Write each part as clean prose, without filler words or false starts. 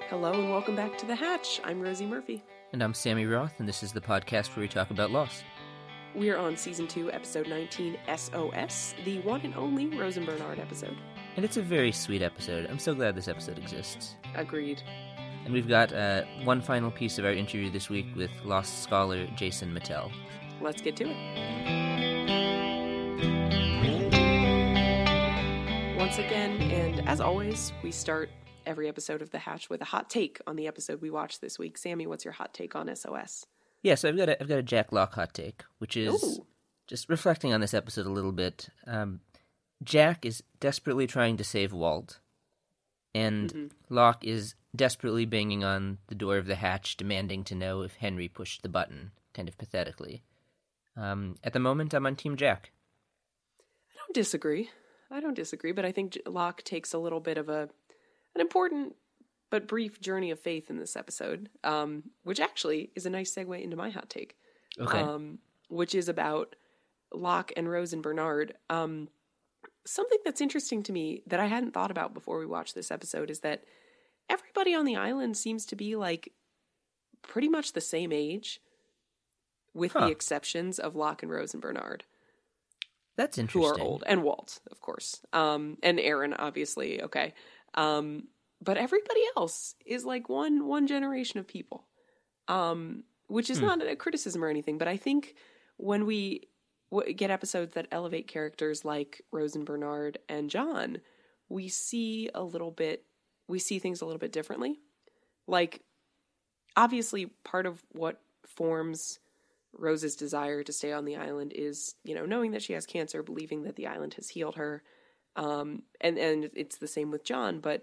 Hello and welcome back to The Hatch. I'm Rosie Murphy. And I'm Sammy Roth, and this is the podcast where we talk about Lost. We're on Season 2, Episode 19, S.O.S, the one and only Rose and Bernard episode. And it's a very sweet episode. I'm so glad this episode exists. Agreed. And we've got one final piece of our interview this week with Lost scholar Jason Mittell. Let's get to it. Once again, and as always, we start every episode of The Hatch with a hot take on the episode we watched this week. Sammy, what's your hot take on S.O.S? Yeah, so I've got a Jack Locke hot take, which is just reflecting on this episode a little bit. Jack is desperately trying to save Walt, and Locke is desperately banging on the door of the hatch, demanding to know if Henry pushed the button, kind of pathetically. At the moment, I'm on Team Jack. I don't disagree, but I think Locke takes a little bit of an important but brief journey of faith in this episode, which actually is a nice segue into my hot take, which is about Locke and Rose and Bernard. Something that's interesting to me that I hadn't thought about before we watched this episode is that everybody on the island seems to be like pretty much the same age, with the exceptions of Locke and Rose and Bernard. That's interesting. Who are old. And Walt, of course. And Aaron, obviously. Okay. But everybody else is like one generation of people, which is not a criticism or anything. But I think when we get episodes that elevate characters like Rose and Bernard and John, we see things a little bit differently. Like, obviously, part of what forms Rose's desire to stay on the island is, knowing that she has cancer, believing that the island has healed her. And it's the same with John, but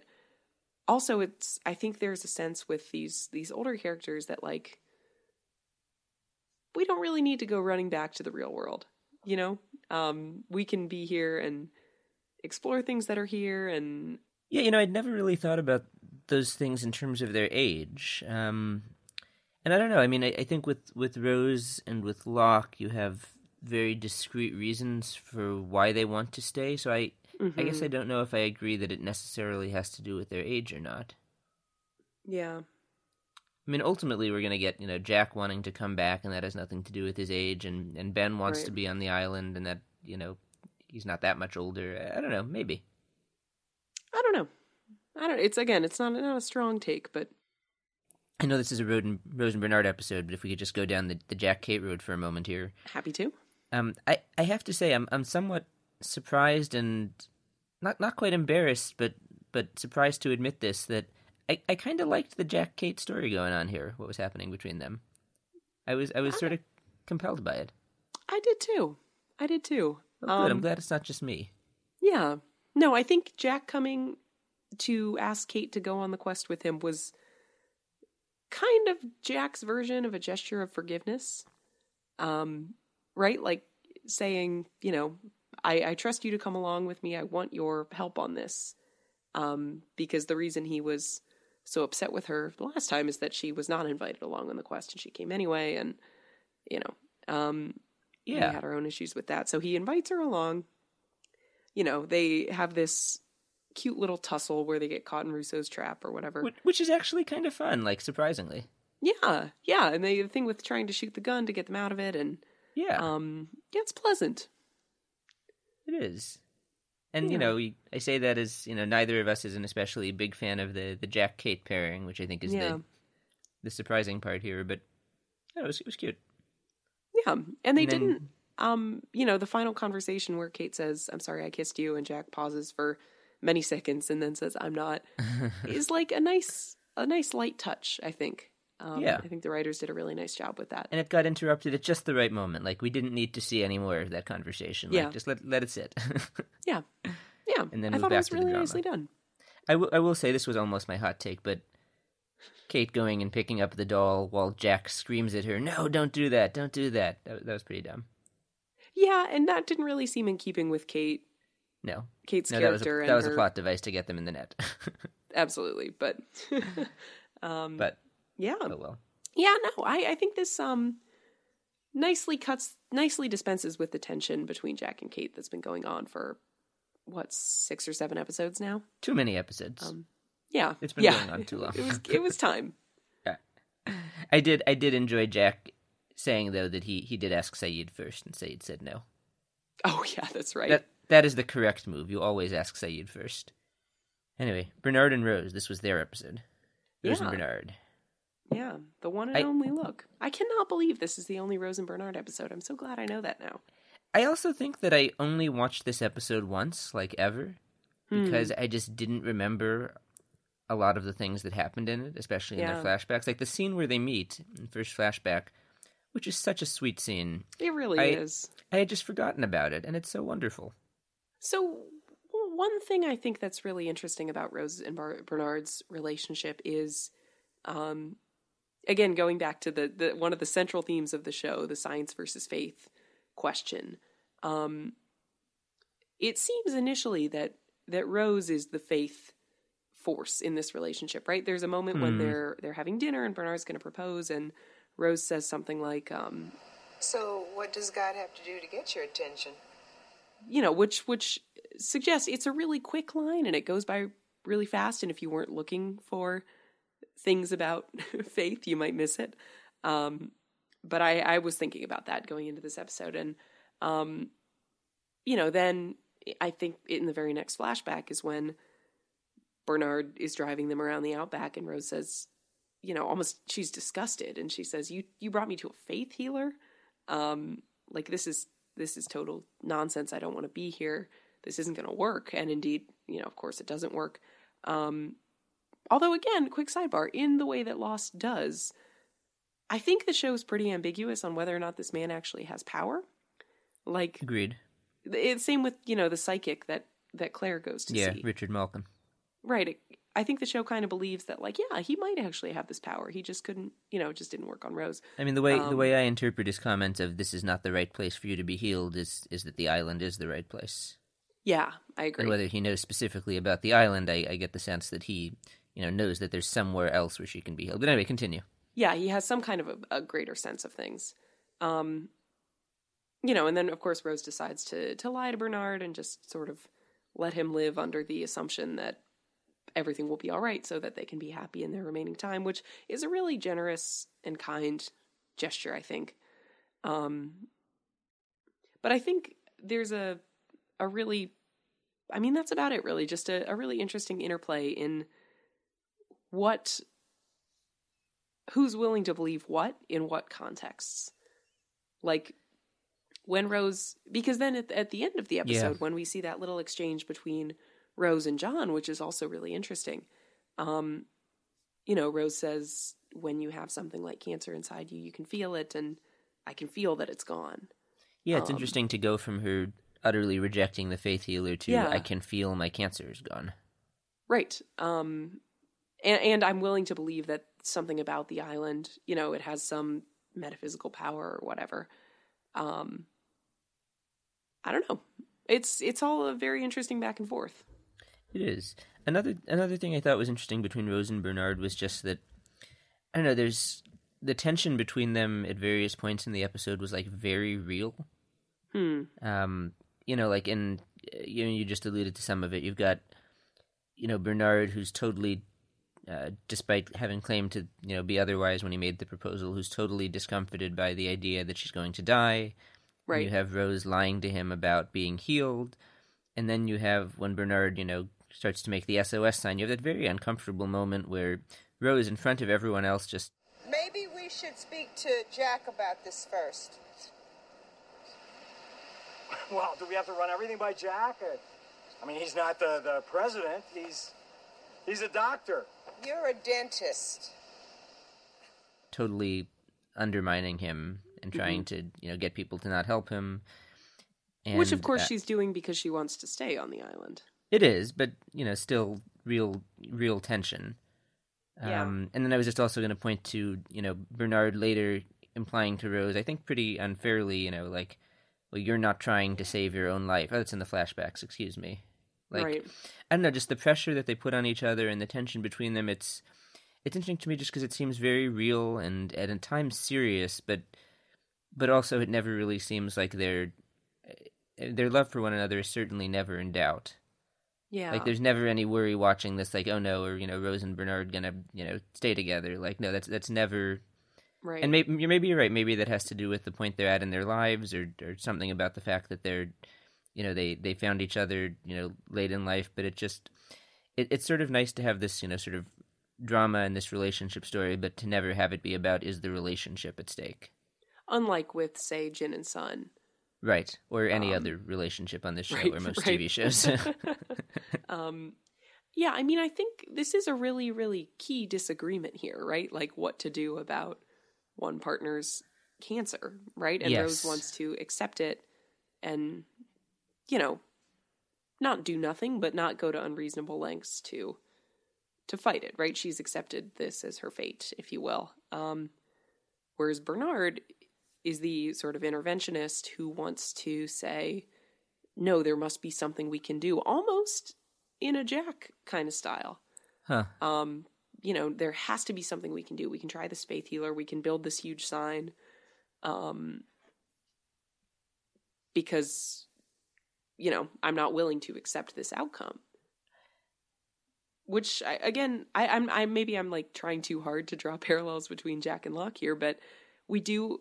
also I think there's a sense with these older characters that, like, we don't really need to go running back to the real world, we can be here and explore things that are here. And yeah, I'd never really thought about those things in terms of their age. And I don't know, I mean, I think with Rose and with Locke, you have very discrete reasons for why they want to stay, so I guess I don't know if I agree that it necessarily has to do with their age or not. Yeah. I mean, ultimately, we're going to get, Jack wanting to come back, and that has nothing to do with his age, and Ben wants to be on the island, and that, he's not that much older. I don't know, maybe. I don't know. It's not a strong take, but... I know this is a Rose and Bernard episode, but if we could just go down the Jack-Kate road for a moment here. Happy to. I have to say, I'm somewhat surprised and not quite embarrassed, but surprised to admit this, that I kind of liked the Jack-Kate story going on here, what was happening between them. I was sort of compelled by it. I did too. Well, good. I'm glad it's not just me. Yeah. No, I think Jack coming to ask Kate to go on the quest with him was kind of Jack's version of a gesture of forgiveness. Right? Like saying, I trust you to come along with me. I want your help on this. Because the reason he was so upset with her the last time is that she was not invited along on the quest and she came anyway. And, we had our own issues with that. So he invites her along. They have this cute little tussle where they get caught in Rousseau's trap or whatever. Which is actually kind of fun, like, surprisingly. Yeah. And the thing with trying to shoot the gun to get them out of it. And it's pleasant. It is. And, I say that as, neither of us is an especially big fan of the Jack-Kate pairing, which I think is the surprising part here, but it was cute. Yeah, and they didn't, the final conversation where Kate says, "I'm sorry I kissed you," and Jack pauses for many seconds and then says, "I'm not," is like a nice light touch, I think. I think the writers did a really nice job with that. And it got interrupted at just the right moment. Like, we didn't need to see any more of that conversation. Like, just let it sit. Yeah. And then I thought back it was to really the drama. nicely done. I will say this was almost my hot take, but Kate going and picking up the doll while Jack screams at her, "No, don't do that, don't do that." That was pretty dumb. Yeah, and that didn't really seem in keeping with Kate. No. Kate's character. That was a plot device to get them in the net. Absolutely, but... but... Yeah. Oh, well. Yeah, no, I think this nicely dispenses with the tension between Jack and Kate that's been going on for, 6 or 7 episodes now? Too many episodes. Yeah. It's been going on too long. It was time. Yeah. I did enjoy Jack saying, though, that he did ask Sayid first, and Sayid said no. Oh, yeah, that's right. That is the correct move. You always ask Sayid first. Anyway, Bernard and Rose, this was their episode. Rose and Bernard. Yeah, the one and only look. I cannot believe this is the only Rose and Bernard episode. I'm so glad I know that now. I also think that I only watched this episode once, like ever, because I just didn't remember a lot of the things that happened in it, especially in their flashbacks. Like the scene where they meet in the first flashback, which is such a sweet scene. It really is. I had just forgotten about it, and it's so wonderful. So one thing I think that's really interesting about Rose and Bernard's relationship is, again, going back to the one of the central themes of the show, the science versus faith question. It seems initially that Rose is the faith force in this relationship, right? There's a moment when they're having dinner and Bernard's going to propose, and Rose says something like, "So what does God have to do to get your attention?" You know, which suggests it's a really quick line and it goes by really fast. And if you weren't looking for things about faith, you might miss it. But I was thinking about that going into this episode. And, you know, then I think in the very next flashback is when Bernard is driving them around the outback and Rose says, you know, almost she's disgusted. And she says, you brought me to a faith healer. Like this is total nonsense. I don't want to be here. This isn't going to work. And indeed, you know, of course it doesn't work. Although again, quick sidebar, in the way that Lost does, I think the show's pretty ambiguous on whether or not this man actually has power. Like, agreed. It's same with, you know, the psychic that Claire goes to see. Yeah, Richard Malcolm. Right. I think the show kind of believes that, like, yeah, he might actually have this power. He just couldn't, you know, it just didn't work on Rose. I mean, the way I interpret his comment of this is not the right place for you to be healed is that the island is the right place. Yeah, I agree. And whether he knows specifically about the island, I get the sense that he, you know, knows that there's somewhere else where she can be healed. But anyway, continue. Yeah, he has some kind of a greater sense of things. You know, and then, of course, Rose decides to lie to Bernard and just sort of let him live under the assumption that everything will be all right so that they can be happy in their remaining time, which is a really generous and kind gesture, I think. But I think there's a really, I mean, that's about it, really. Just a really interesting interplay in who's willing to believe what in what contexts. Like, when Rose, because then at the end of the episode, when we see that little exchange between Rose and John, which is also really interesting, you know, Rose says, when you have something like cancer inside you, you can feel it, and I can feel that it's gone. Yeah, it's interesting to go from her utterly rejecting the faith healer to I can feel my cancer is gone. Right. And I'm willing to believe that something about the island, you know, it has some metaphysical power or whatever. I don't know. It's all a very interesting back and forth. It is. Another thing I thought was interesting between Rose and Bernard was just that, I don't know, there's the tension between them at various points in the episode was like very real. You know, like you just alluded to some of it. You've got, you know, Bernard, who's totally, despite having claimed to, you know, be otherwise when he made the proposal, who's totally discomfited by the idea that she's going to die. Right. And you have Rose lying to him about being healed. And then you have, when Bernard, you know, starts to make the S.O.S. sign, you have that very uncomfortable moment where Rose, in front of everyone else, just... Maybe we should speak to Jack about this first. Well, do we have to run everything by Jack? I mean, he's not the president. He's a doctor. You're a dentist. Totally undermining him and trying to, you know, get people to not help him. And, which, of course, she's doing because she wants to stay on the island. It is, but, you know, still real tension. Yeah. And then I was just also going to point to, you know, Bernard later implying to Rose, I think pretty unfairly, you know, like, well, you're not trying to save your own life. Oh, that's in the flashbacks, excuse me. Like, right. I don't know, just the pressure that they put on each other and the tension between them, it's interesting to me just because it seems very real and at times serious, but also it never really seems like their love for one another is certainly never in doubt. Yeah. Like, there's never any worry watching this, like, oh no, or, Rose and Bernard gonna, stay together. Like, no, that's never... Right. And maybe you're right. Maybe that has to do with the point they're at in their lives, or something about the fact that they're, they found each other, late in life. But it's sort of nice to have this, sort of drama in this relationship story, but to never have it be about, is the relationship at stake. Unlike with, say, Jin and Sun. Right. Or any other relationship on this show, or most TV shows. Yeah, I mean, I think this is a really, really key disagreement here, right? Like, what to do about one partner's cancer, right? And yes. Rose wants to accept it and, not do nothing, but not go to unreasonable lengths to fight it, right? She's accepted this as her fate, if you will. Whereas Bernard is the sort of interventionist who wants to say, no, there must be something we can do, almost in a Jack kind of style. Huh. There has to be something we can do. We can try this faith healer. We can build this huge sign. Because, I'm not willing to accept this outcome. Which, I'm like trying too hard to draw parallels between Jack and Locke here, but we do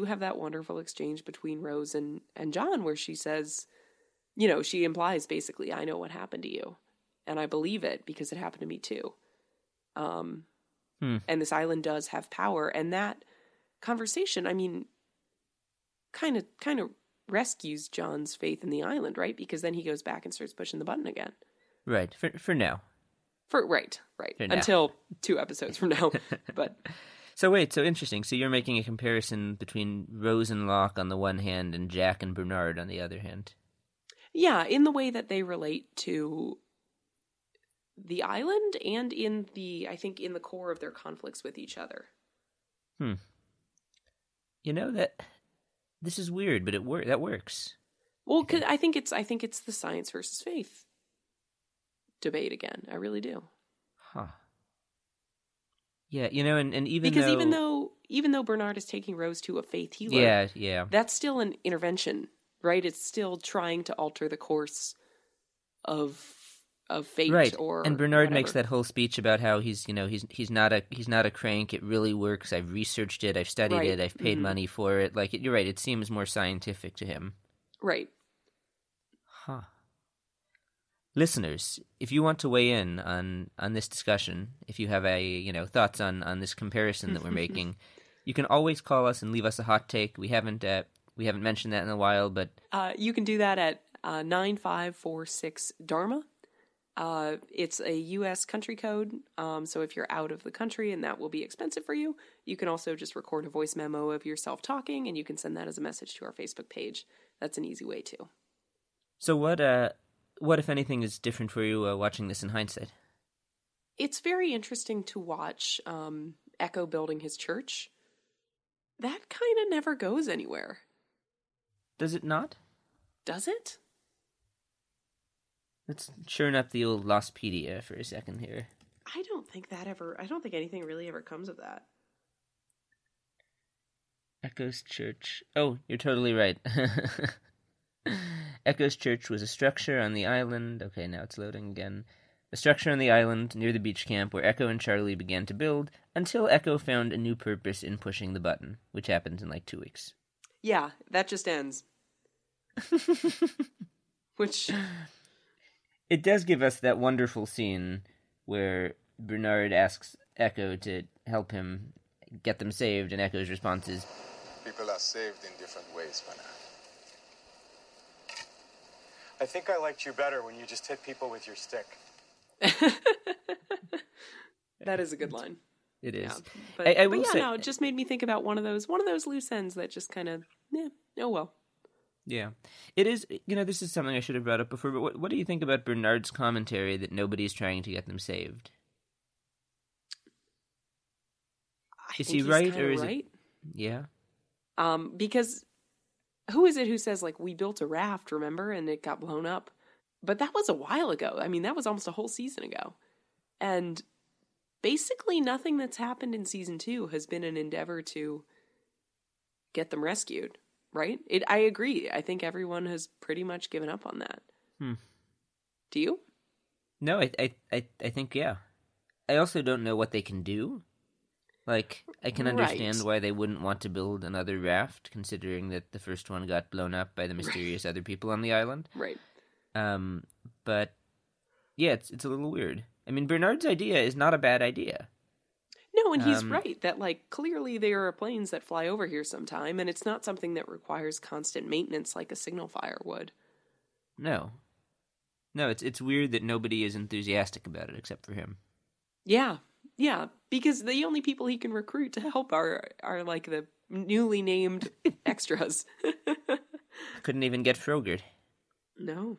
have that wonderful exchange between Rose and John where she says, she implies basically, I know what happened to you. And I believe it because it happened to me too. And this island does have power. And that conversation, I mean, kind of rescues John's faith in the island, right? Because then he goes back and starts pushing the button again. Right. For now. Right. Until 2 episodes from now. But so interesting. So you're making a comparison between Rose and Locke on the one hand and Jack and Bernard on the other hand. Yeah, in the way that they relate to the island and in the core of their conflicts with each other. That this is weird, but that works. Well, 'cause I think it's the science versus faith debate again. I really do. Huh. Yeah, and even though Bernard is taking Rose to a faith healer, yeah, that's still an intervention, right? It's still trying to alter the course of fate, right. Or and Bernard whatever. makes that whole speech about how he's not a crank. It really works. I've researched it. I've studied it. I've paid money for it. Like, you're right. It seems more scientific to him. Right. Huh. Listeners, if you want to weigh in on this discussion, if you have thoughts on this comparison that we're making, you can always call us and leave us a hot take. We haven't mentioned that in a while, but you can do that at 9546 Dharma. It's a U.S. country code, so if you're out of the country and that will be expensive for you, you can also just record a voice memo of yourself talking, and you can send that as a message to our Facebook page. That's an easy way too. So what, if anything, is different for you watching this in hindsight? It's very interesting to watch Echo building his church. That kind of never goes anywhere. Does it not? Does it? Let's churn up the old Lostpedia for a second here. I don't think anything really ever comes of that. Echo's Church. Oh, you're totally right. Echo's Church was a structure on the island. Okay, now it's loading again. A structure on the island near the beach camp where Echo and Charlie began to build until Echo found a new purpose in pushing the button, which happens in like 2 weeks. Yeah, that just ends. Which... It does give us that wonderful scene where Bernard asks Echo to help him get them saved, and Echo's response is, People are saved in different ways, Bernard. I think I liked you better when you just hit people with your stick. That is a good line. It is. Yeah. But it just made me think about one of those loose ends that just kind of, oh well. Yeah. It is, this is something I should have brought up before, but what do you think about Bernard's commentary that nobody's trying to get them saved? Is he right, or is it... Yeah. Because who is it who says, like, we built a raft, remember, and it got blown up? But that was a while ago. I mean, that was almost a whole season ago. And basically nothing that's happened in season 2 has been an endeavor to get them rescued. Right? I agree. I think everyone has pretty much given up on that. Do you? No, I think, yeah. I also don't know what they can do. Like, I can understand Right. why they wouldn't want to build another raft, considering that the first one got blown up by the mysterious other people on the island. Right. But yeah, it's a little weird. I mean, Bernard's idea is not a bad idea. No, and he's right that, like, clearly there are planes that fly over here sometime, and it's not something that requires constant maintenance like a signal fire would. No, it's weird that nobody is enthusiastic about it except for him. Yeah, because the only people he can recruit to help are like the newly named extras. Couldn't even get Frogert. No.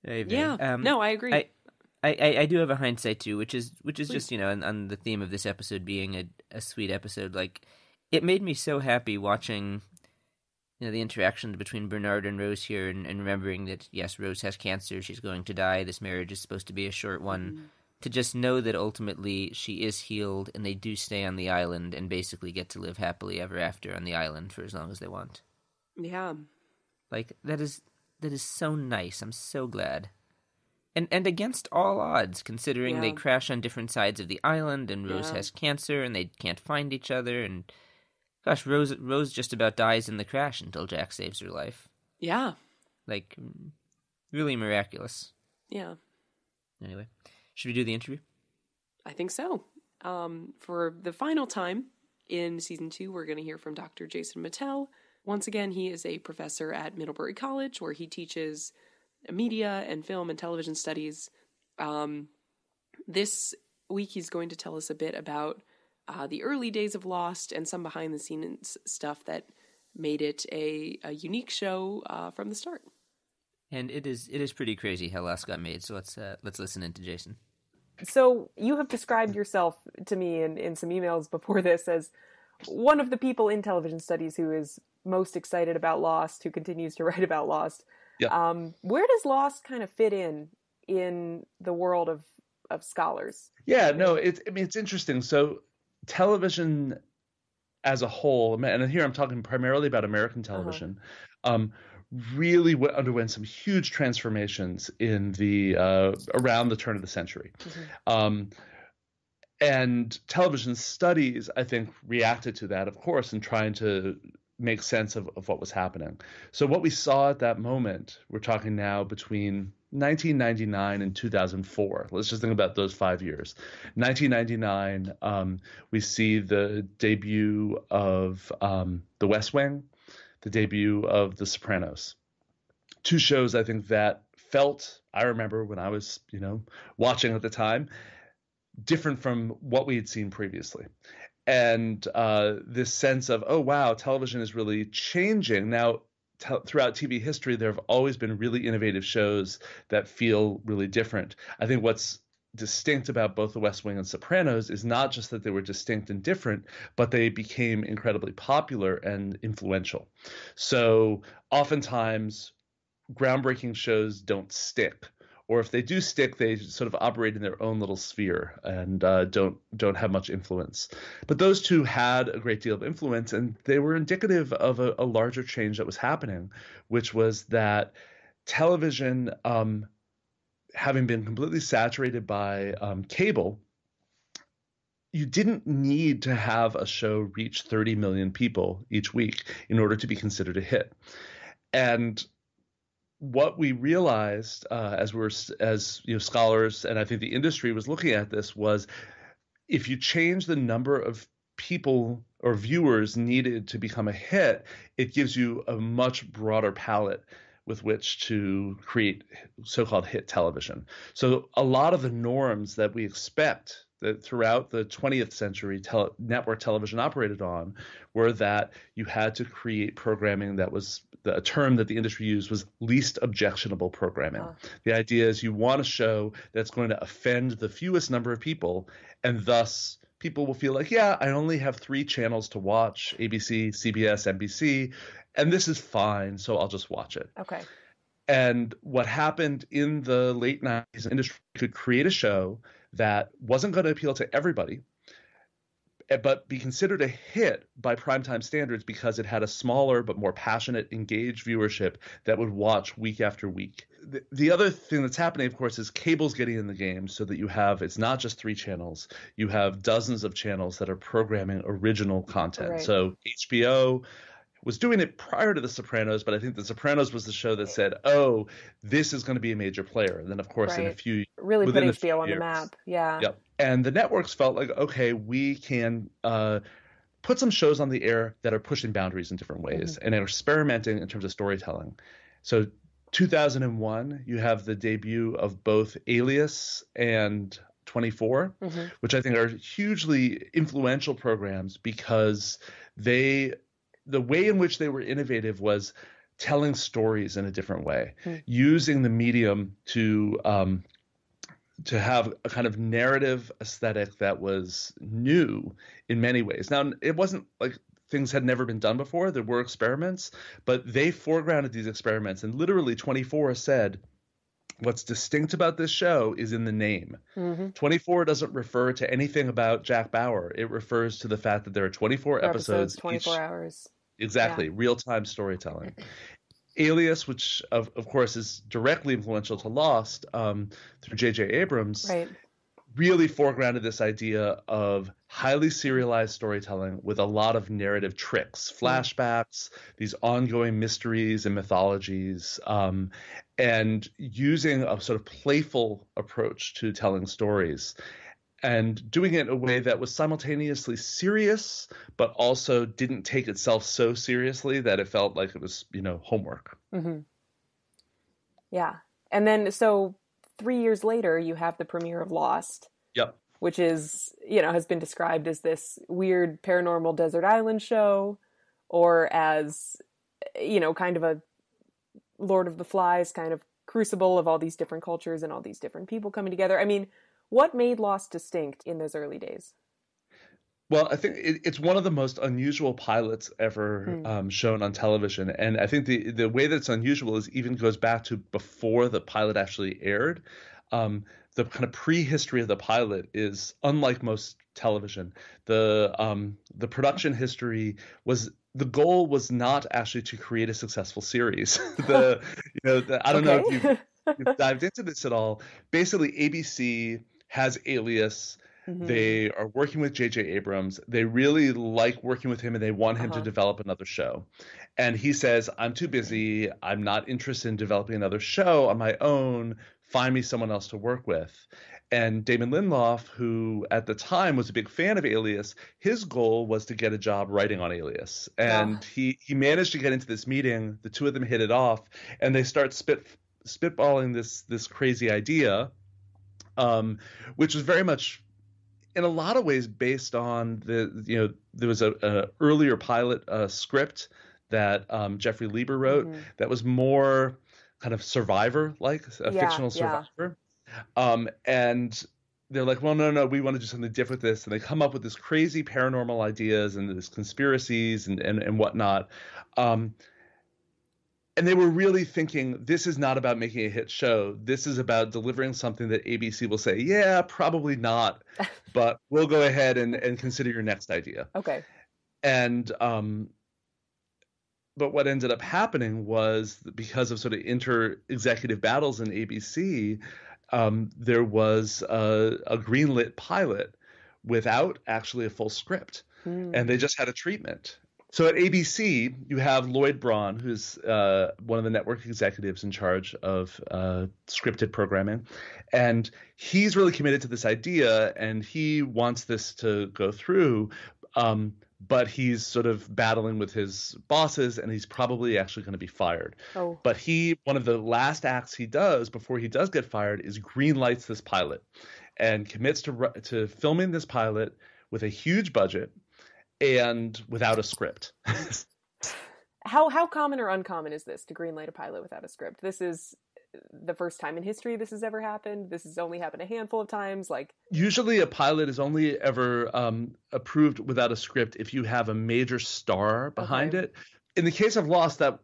Yeah. No, I agree. I do have a hindsight too, which is just, you know, on the theme of this episode being a sweet episode. Like, it made me so happy watching, you know, the interaction between Bernard and Rose here, and remembering that, yes, Rose has cancer, she's going to die, this marriage is supposed to be a short one, to just know that ultimately she is healed and they do stay on the island and basically get to live happily ever after on the island for as long as they want. Yeah. Like, that is so nice. I'm so glad. And against all odds, considering they crash on different sides of the island, and Rose has cancer, and they can't find each other, and gosh, Rose just about dies in the crash until Jack saves her life. Yeah. Like, really miraculous. Yeah. Anyway, should we do the interview? I think so. For the final time in season 2, we're going to hear from Dr. Jason Mittell. Once again, he is a professor at Middlebury College, where he teaches media and film and television studies. This week, he's going to tell us a bit about the early days of Lost and some behind-the-scenes stuff that made it a unique show from the start. And it is pretty crazy how Lost got made. So let's listen in to Jason. So you have described yourself to me in some emails before this as one of the people in television studies who is most excited about Lost, who continues to write about Lost. Yeah. Where does Lost kind of fit in the world of scholars? Yeah, no, it's interesting. So television as a whole, and here I'm talking primarily about American television, really underwent some huge transformations in the around the turn of the century. And television studies, I think, reacted to that, of course, in trying to make sense of what was happening. So what we saw at that moment, we're talking now between 1999 and 2004. Let's just think about those 5 years. 1999, we see the debut of The West Wing, the debut of The Sopranos. Two shows, I think, that felt, I remember when I was, watching at the time, different from what we had seen previously. And this sense of, oh, wow, television is really changing. Now, throughout TV history, there have always been really innovative shows that feel really different. I think what's distinct about both The West Wing and Sopranos is not just that they were distinct and different, but they became incredibly popular and influential. So oftentimes, groundbreaking shows don't stick. Or if they do stick, they sort of operate in their own little sphere and don't have much influence. But those two had a great deal of influence, and they were indicative of a larger change that was happening, which was that television, having been completely saturated by cable, you didn't need to have a show reach 30 million people each week in order to be considered a hit. And what we realized as scholars, and I think the industry was looking at this, was if you change the number of people or viewers needed to become a hit, it gives you a much broader palette with which to create so-called hit television. So a lot of the norms that we expect that throughout the 20th century network television operated on were that you had to create programming that was a term that the industry used was least objectionable programming. The idea is you want a show that's going to offend the fewest number of people, and thus people will feel like, yeah, I only have 3 channels to watch, ABC, CBS, NBC, and this is fine, so I'll just watch it. Okay. And what happened in the late 90s, the industry could create a show that wasn't going to appeal to everybody, but be considered a hit by primetime standards because it had a smaller but more passionate, engaged viewership that would watch week after week. The other thing that's happening, of course, is cable's getting in the game so that it's not just 3 channels. You have dozens of channels that are programming original content. Right. So HBO was doing it prior to The Sopranos, but I think The Sopranos was the show that said, oh, this is going to be a major player. And then, of course, in a few really put within a HBO few on years, the map. Yeah. Yep. And the networks felt like, okay, we can put some shows on the air that are pushing boundaries in different ways and are experimenting in terms of storytelling. So 2001, you have the debut of both Alias and 24, which I think are hugely influential programs because the way in which they were innovative was telling stories in a different way, using the medium to have a kind of narrative aesthetic that was new in many ways. Now, it wasn't like things had never been done before. There were experiments, but they foregrounded these experiments. And literally 24 said, what's distinct about this show is in the name. 24 doesn't refer to anything about Jack Bauer. It refers to the fact that there are 24 episodes 24 hours. Exactly. Real-time storytelling. Alias, which of course is directly influential to Lost through J.J. Abrams, really foregrounded this idea of highly serialized storytelling with a lot of narrative tricks, flashbacks, these ongoing mysteries and mythologies, and using a sort of playful approach to telling stories. And doing it in a way that was simultaneously serious, but also didn't take itself so seriously that it felt like it was, homework. Yeah. And then, so 3 years later, you have the premiere of Lost. Yep. Which is, has been described as this weird paranormal desert island show, or as, kind of a Lord of the Flies kind of crucible of all these different cultures and all these different people coming together. I mean, what made Lost distinct in those early days? Well, I think it's one of the most unusual pilots ever shown on television. And I think the way that it's unusual even goes back to before the pilot actually aired. The kind of prehistory of the pilot is unlike most television. The production history was, the goal was not actually to create a successful series. I don't know if you've dived into this at all. Basically, ABC has Alias. They are working with J.J. Abrams. They really like working with him, and they want him to develop another show. And he says, I'm too busy. I'm not interested in developing another show on my own. Find me someone else to work with. And Damon Lindelof, who at the time was a big fan of Alias, his goal was to get a job writing on Alias. And he managed to get into this meeting. The two of them hit it off, and they start spitballing this crazy idea, which was very much, in a lot of ways, based on there was a earlier pilot script that Jeffrey Lieber wrote that was more kind of Survivor-like, a fictional Survivor. And they're like, well, no, we want to do something different with this. And they come up with this crazy paranormal ideas and this conspiracies and whatnot. And they were really thinking, this is not about making a hit show. This is about delivering something that ABC will say, yeah, probably not, but we'll go ahead and consider your next idea. Okay. And but what ended up happening was, because of sort of inter-executive battles in ABC, there was a greenlit pilot without actually a full script. And they just had a treatment. So at ABC, you have Lloyd Braun, who's one of the network executives in charge of scripted programming. And he's really committed to this idea, and he wants this to go through. But he's sort of battling with his bosses, and he's probably actually going to be fired. But one of the last acts he does before he does get fired is greenlights this pilot and commits to filming this pilot with a huge budget and without a script. How common or uncommon is this, to greenlight a pilot without a script? This is the first time in history this has ever happened. This has only happened a handful of times. Usually a pilot is only ever approved without a script if you have a major star behind it. In the case of Lost, that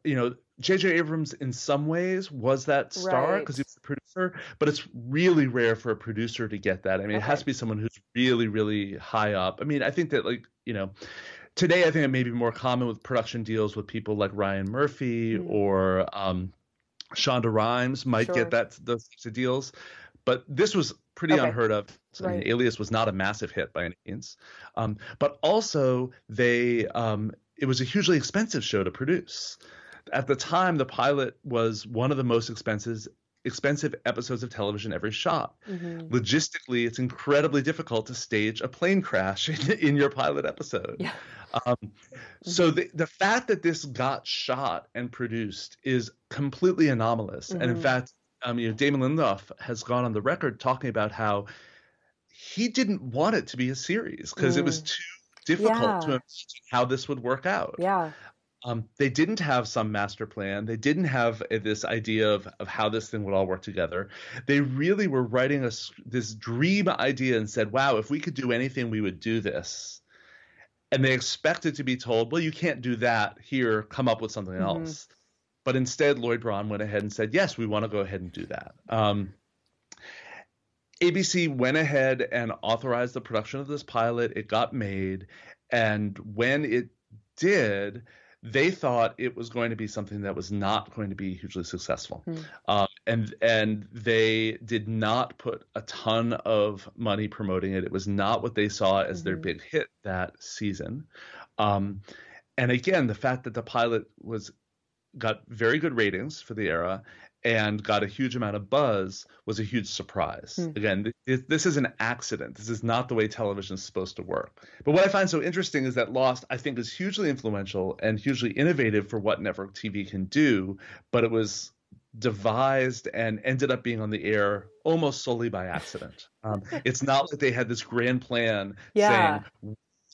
J.J. Abrams, in some ways, was that star because he was the producer, but it's really rare for a producer to get that. I mean, it has to be someone who's really, really high up. I mean, I think that, like, you know, today I think it may be more common with production deals with people like Ryan Murphy or Shonda Rhimes might get those types of deals. But this was pretty unheard of. I mean, Alias was not a massive hit by any means. But also, it was a hugely expensive show to produce. At the time, the pilot was one of the most expensive episodes of television ever shot. Logistically, it's incredibly difficult to stage a plane crash in your pilot episode. Yeah. So the fact that this got shot and produced is completely anomalous. And in fact, you know, Damon Lindelof has gone on the record talking about how he didn't want it to be a series because it was too difficult to imagine how this would work out. Yeah. They didn't have some master plan. They didn't have this idea of how this thing would all work together. They really were writing this dream idea and said, wow, if we could do anything, we would do this. And they expected to be told, well, you can't do that. Here, come up with something else. But instead, Lloyd Braun went ahead and said, yes, we want to go ahead and do that. ABC went ahead and authorized the production of this pilot. It got made. And when it did, they thought it was going to be something that was not going to be hugely successful. And they did not put a ton of money promoting it. It was not what they saw as their big hit that season. And again, the fact that the pilot got very good ratings for the era and got a huge amount of buzz was a huge surprise. Again, this is an accident. This is not the way television is supposed to work. But what I find so interesting is that Lost, I think, is hugely influential and hugely innovative for what network TV can do, but it was devised and ended up being on the air almost solely by accident. It's not like they had this grand plan saying,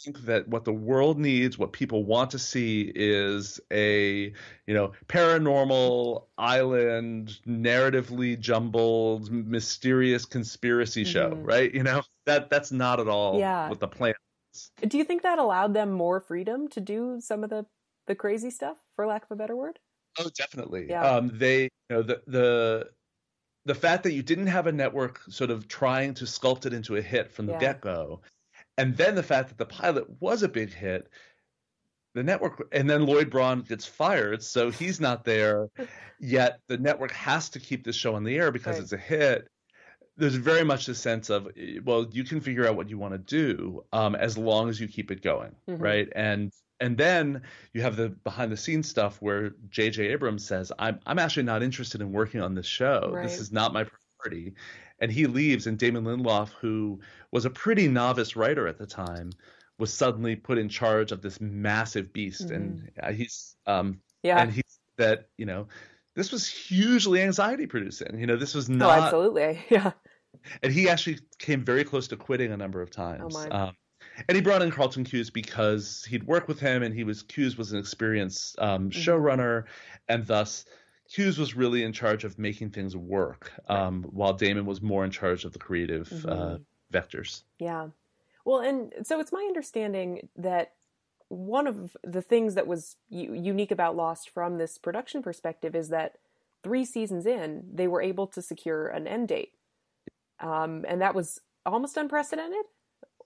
think that what the world needs, what people want to see is a, you know, paranormal island, narratively jumbled, mysterious conspiracy show, right? You know, that's not at all what the plan is. Do you think that allowed them more freedom to do some of the crazy stuff, for lack of a better word? Oh, definitely. Yeah. They, you know, the fact that you didn't have a network sort of trying to sculpt it into a hit from the get-go, and then the fact that the pilot was a big hit, the network, and then Lloyd Braun gets fired, so he's not there, yet the network has to keep this show on the air because it's a hit. There's very much a sense of, well, you can figure out what you want to do as long as you keep it going, right? And then you have the behind the scenes stuff where J.J. Abrams says, I'm actually not interested in working on this show. Right. This is not my priority. And he leaves, and Damon Lindelof, who was a pretty novice writer at the time, was suddenly put in charge of this massive beast. And he's and he that, you know, this was hugely anxiety producing. You know, this was not. Oh, absolutely. Yeah. And he actually came very close to quitting a number of times. Oh, my. And he brought in Carlton Cuse because he'd worked with him, and Cuse was an experienced showrunner, and thus Cuse was really in charge of making things work, while Damon was more in charge of the creative vectors. Yeah. Well, and so it's my understanding that one of the things that was unique about Lost from this production perspective is that 3 seasons in, they were able to secure an end date. And that was almost unprecedented.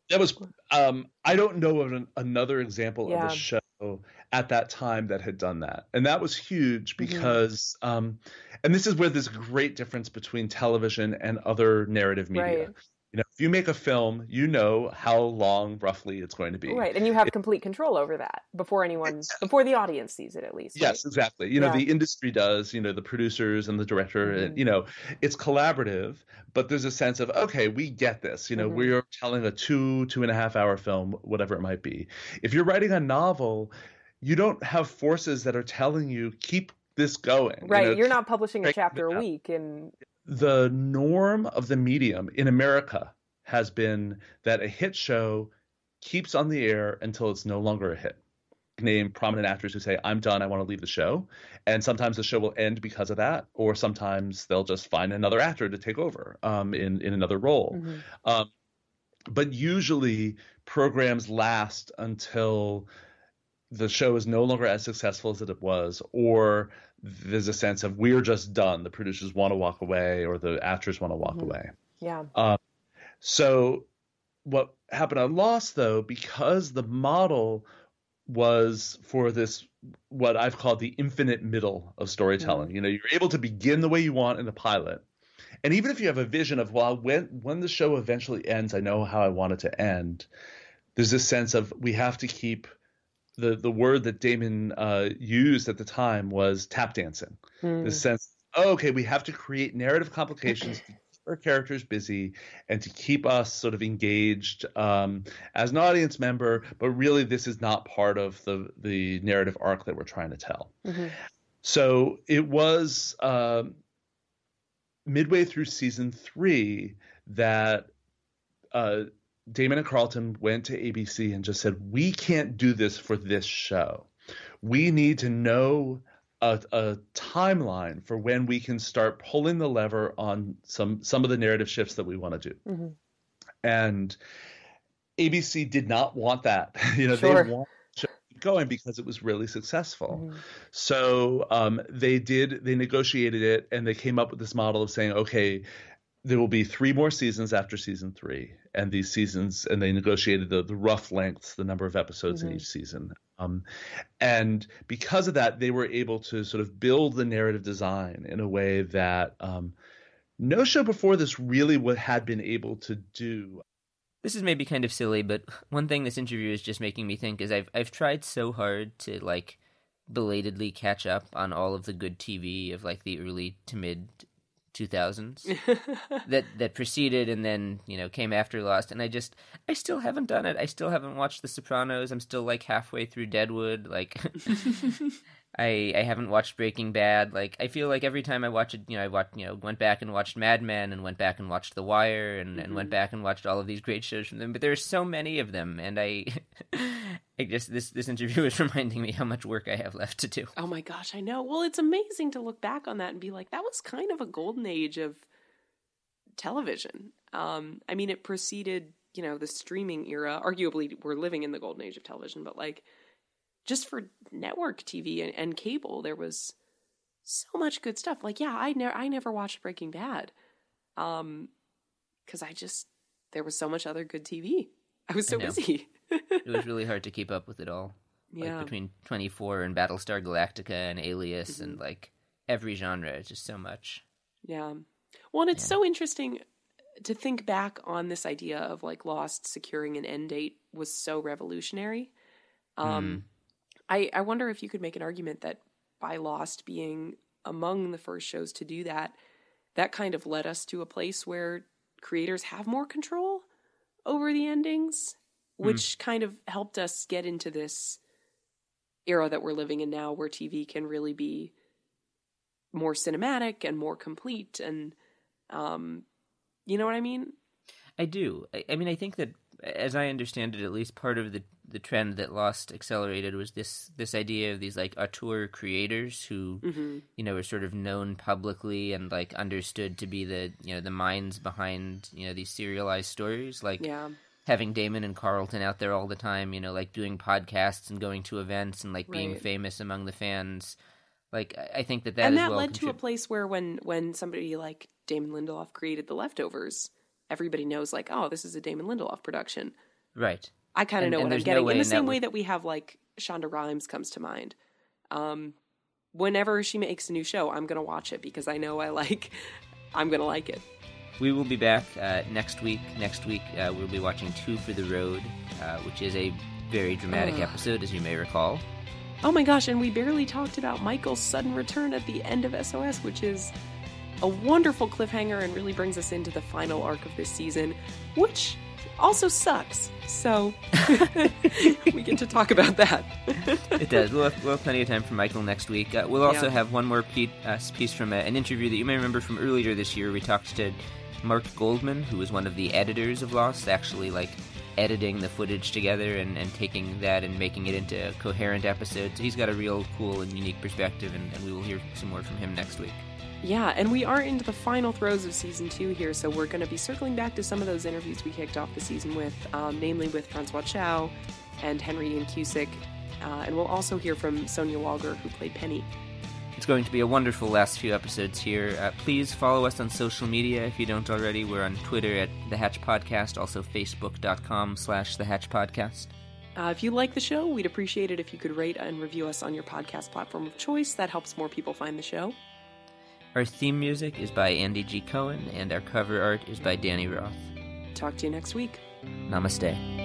That was, I don't know of another example of a show at that time that had done that. And that was huge because, and this is where there's a great difference between television and other narrative media. Right. You know, if you make a film, you know how long roughly it's going to be. Right. And you have complete control over that before the audience sees it, at least. Right? Yes, exactly. You know, the industry does, you know, the producers and the director, and, you know, it's collaborative, but there's a sense of, okay, we get this. You know, we're telling a 2.5 hour film, whatever it might be. If you're writing a novel, you don't have forces that are telling you, keep this going. Right. You know, you're not publishing a chapter a week. And the norm of the medium in America has been that a hit show keeps on the air until it's no longer a hit. Name prominent actors who say, I'm done, I want to leave the show. And sometimes the show will end because of that, or sometimes they'll just find another actor to take over in another role. But usually programs last until the show is no longer as successful as it was, or there's a sense of we're just done. The producers want to walk away, or the actors want to walk away. Yeah. So what happened on Lost, though, because the model was for this, what I've called the infinite middle of storytelling. You know, you're able to begin the way you want in the pilot. And even if you have a vision of, well, when the show eventually ends, I know how I want it to end. There's this sense of we have to keep the word that Damon used at the time was tap dancing. This sense, okay, we have to create narrative complications to keep our characters busy and to keep us sort of engaged as an audience member, but really this is not part of the narrative arc that we're trying to tell. So it was midway through season 3 that Damon and Carlton went to ABC and just said, we can't do this for this show. We need to know a timeline for when we can start pulling the lever on some of the narrative shifts that we want to do. And ABC did not want that. You know, they want the show to keep going because it was really successful. So they negotiated it, and they came up with this model of saying, okay, there will be 3 more seasons after season 3, and these seasons, and they negotiated the rough lengths, the number of episodes in each season. And because of that, they were able to sort of build the narrative design in a way that no show before this really had been able to do. This is maybe kind of silly, but one thing this interview is just making me think is I've tried so hard to like belatedly catch up on all of the good TV of like the early to mid 2000s that preceded and then, you know, came after Lost, and I still haven't done it. I still haven't watched The Sopranos. I'm still like halfway through Deadwood. Like I haven't watched Breaking Bad. Like I feel like every time I watch it, went back and watched Mad Men, and went back and watched The Wire, and went back and watched all of these great shows from them. But there's so many of them, and I guess this interview is reminding me how much work I have left to do. Oh my gosh, I know. Well, it's amazing to look back on that and be like, that was kind of a golden age of television. I mean, it preceded, you know, the streaming era. Arguably, we're living in the golden age of television, but like, just for network TV and cable, there was so much good stuff. Like, yeah, I never watched Breaking Bad, because there was so much other good TV. I was so busy. It was really hard to keep up with it all. Yeah. Like between 24 and Battlestar Galactica and Alias and like every genre, it's just so much. Yeah. Well, and it's so interesting to think back on this idea of like Lost securing an end date was so revolutionary. I wonder if you could make an argument that by Lost being among the first shows to do that, that kind of led us to a place where creators have more control over the endings, which kind of helped us get into this era that we're living in now, where TV can really be more cinematic and more complete. And, you know what I mean? I do. I mean, I think that, as I understand it, at least part of the trend that Lost accelerated was this idea of these like auteur creators who, you know, were sort of known publicly and like understood to be the, you know, the minds behind, you know, these serialized stories. Like having Damon and Carlton out there all the time, you know, like doing podcasts and going to events and like being famous among the fans. Like, I think that and that led to a place where when somebody like Damon Lindelof created The Leftovers, everybody knows like, oh, this is a Damon Lindelof production. Right. I kind of know what I'm getting. In the same way that we have like Shonda Rhimes comes to mind. Whenever she makes a new show, I'm going to watch it because I know I'm going to like it. We will be back next week. Next week, we'll be watching Two for the Road, which is a very dramatic episode, as you may recall. Oh my gosh, and we barely talked about Michael's sudden return at the end of S.O.S, which is a wonderful cliffhanger and really brings us into the final arc of this season, which also sucks. So we get to talk about that. It does. We'll have plenty of time for Michael next week. We'll also have one more piece from an interview that you may remember from earlier this year. We talked to Mark Goldman, who was one of the editors of Lost, actually like editing the footage together and taking that and making it into a coherent episode. So he's got a real cool and unique perspective, and we will hear some more from him next week. Yeah, and we are into the final throes of Season 2 here, so we're going to be circling back to some of those interviews we kicked off the season with, namely with Francois Chow and Henry Ian Cusick. And we'll also hear from Sonia Walger, who played Penny. It's going to be a wonderful last few episodes here. Please follow us on social media if you don't already. We're on Twitter at The Hatch Podcast, also facebook.com/The Hatch Podcast. If you like the show, we'd appreciate it if you could rate and review us on your podcast platform of choice. That helps more people find the show. Our theme music is by Andy G. Cohen, and our cover art is by Danny Roth. Talk to you next week. Namaste.